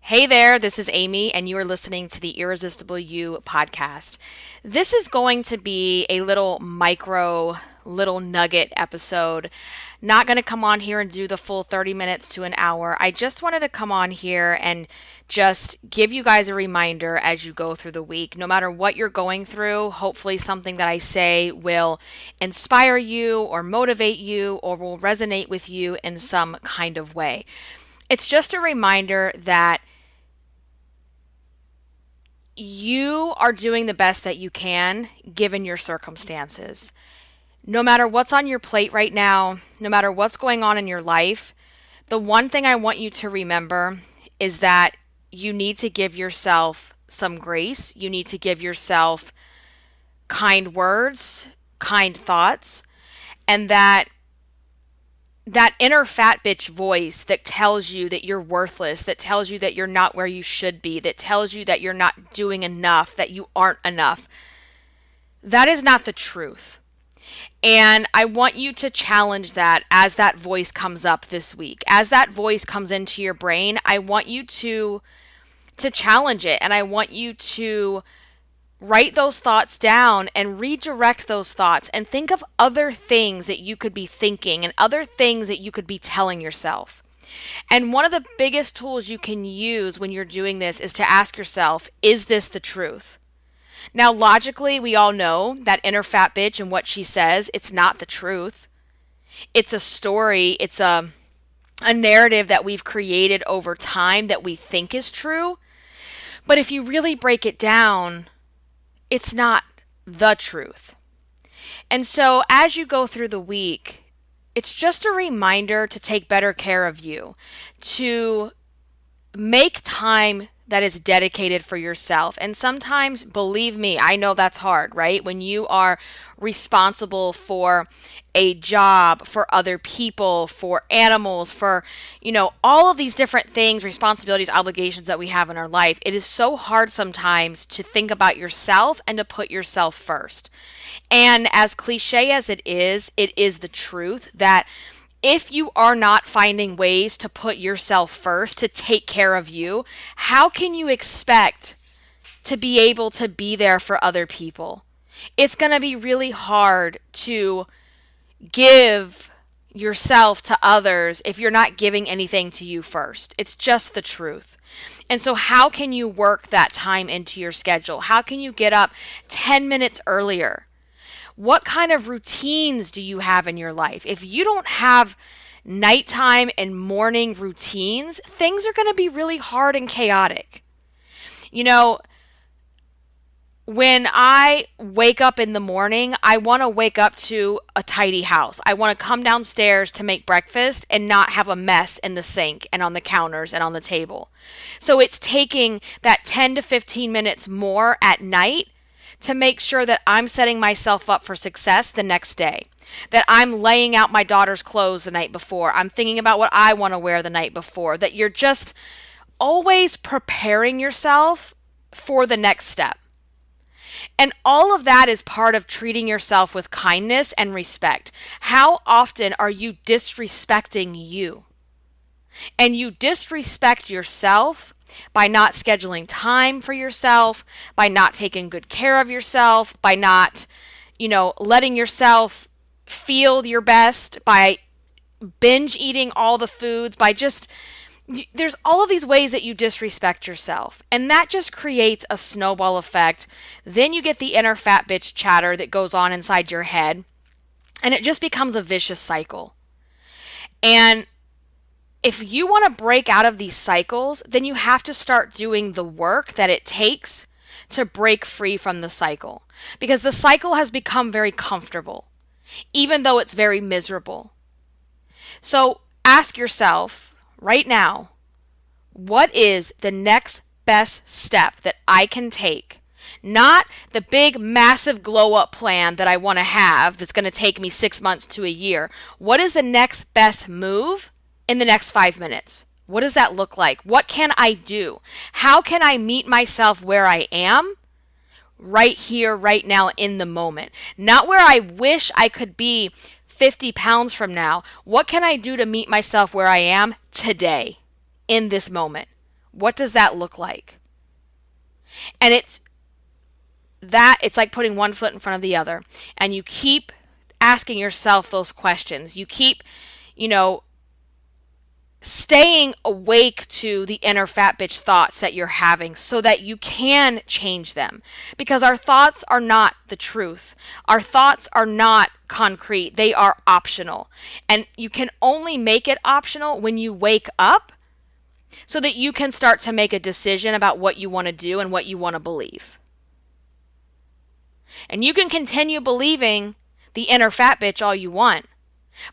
Hey there, this is Amy, and you are listening to the Irresistible You podcast. This is going to be a little nugget episode. Not going to come on here and do the full 30 minutes to an hour. I just wanted to come on here and just give you guys a reminder as you go through the week. No matter what you're going through, hopefully something that I say will inspire you or motivate you or will resonate with you in some kind of way. It's just a reminder that you are doing the best that you can given your circumstances. No matter what's on your plate right now, no matter what's going on in your life, the one thing I want you to remember is that you need to give yourself some grace. You need to give yourself kind words, kind thoughts, and that inner fat bitch voice that tells you that you're worthless, that tells you that you're not where you should be, that tells you that you're not doing enough, that you aren't enough. That is not the truth. And I want you to challenge that as that voice comes up this week. As that voice comes into your brain, I want you to challenge it, and I want you to write those thoughts down and redirect those thoughts and think of other things that you could be thinking and other things that you could be telling yourself. And one of the biggest tools you can use when you're doing this is to ask yourself, is this the truth? Now, logically, we all know that inner fat bitch and what she says, it's not the truth. It's a story, it's a narrative that we've created over time that we think is true. But if you really break it down, it's not the truth. And so as you go through the week, it's just a reminder to take better care of you, to make time that is dedicated for yourself. And sometimes, believe me, I know that's hard, right? When you are responsible for a job, for other people, for animals, for, all of these different things, responsibilities, obligations that we have in our life, it is so hard sometimes to think about yourself and to put yourself first. And as cliche as it is the truth that if you are not finding ways to put yourself first, to take care of you, how can you expect to be able to be there for other people? It's going to be really hard to give yourself to others if you're not giving anything to you first. It's just the truth. And so how can you work that time into your schedule? How can you get up 10 minutes earlier? What kind of routines do you have in your life? If you don't have nighttime and morning routines, things are going to be really hard and chaotic. When I wake up in the morning, I want to wake up to a tidy house. I want to come downstairs to make breakfast and not have a mess in the sink and on the counters and on the table. So it's taking that 10 to 15 minutes more at night to make sure that I'm setting myself up for success the next day, that I'm laying out my daughter's clothes the night before, I'm thinking about what I want to wear the night before, that you're just always preparing yourself for the next step. And all of that is part of treating yourself with kindness and respect. How often are you disrespecting you? And you disrespect yourself by not scheduling time for yourself, by not taking good care of yourself, by not, letting yourself feel your best, by binge eating all the foods, by just, there's all of these ways that you disrespect yourself. And that just creates a snowball effect. Then you get the inner fat bitch chatter that goes on inside your head, and it just becomes a vicious cycle. And if you want to break out of these cycles, then you have to start doing the work that it takes to break free from the cycle. Because the cycle has become very comfortable, even though it's very miserable. So ask yourself right now, what is the next best step that I can take? Not the big, massive glow up plan that I want to have that's going to take me 6 months to a year. What is the next best move in the next 5 minutes? What does that look like? What can I do? How can I meet myself where I am right here, right now, in the moment? Not where I wish I could be 50 pounds from now. What can I do to meet myself where I am today, in this moment? What does that look like? And it's like putting one foot in front of the other. And you keep asking yourself those questions. You keep, you know, staying awake to the inner fat bitch thoughts that you're having so that you can change them. Because our thoughts are not the truth. Our thoughts are not concrete. They are optional. And you can only make it optional when you wake up so that you can start to make a decision about what you want to do and what you want to believe. And you can continue believing the inner fat bitch all you want.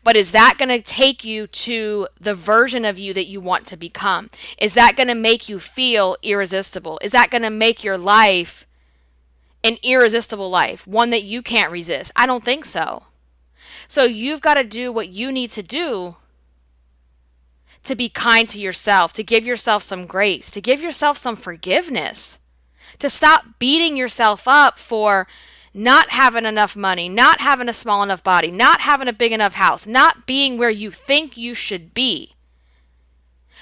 But is that going to take you to the version of you that you want to become? Is that going to make you feel irresistible? Is that going to make your life an irresistible life, one that you can't resist? I don't think so. So you've got to do what you need to do to be kind to yourself, to give yourself some grace, to give yourself some forgiveness, to stop beating yourself up for not having enough money, not having a small enough body, not having a big enough house, not being where you think you should be.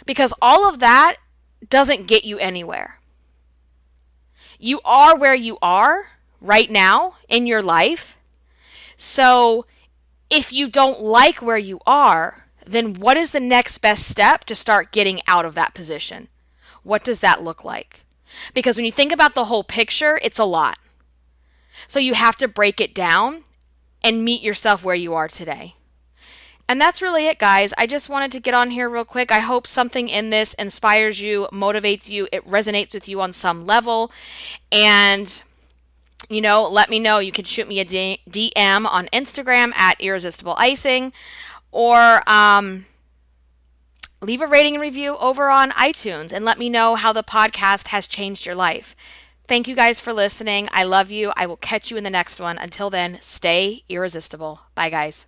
Because all of that doesn't get you anywhere. You are where you are right now in your life. So if you don't like where you are, then what is the next best step to start getting out of that position? What does that look like? Because when you think about the whole picture, it's a lot. So you have to break it down and meet yourself where you are today. And that's really it, guys. I just wanted to get on here real quick. I hope something in this inspires you, motivates you, it resonates with you on some level. And, let me know. You can shoot me a DM on Instagram at Irresistible Icing, or leave a rating and review over on iTunes and let me know how the podcast has changed your life. Thank you guys for listening. I love you. I will catch you in the next one. Until then, stay irresistible. Bye, guys.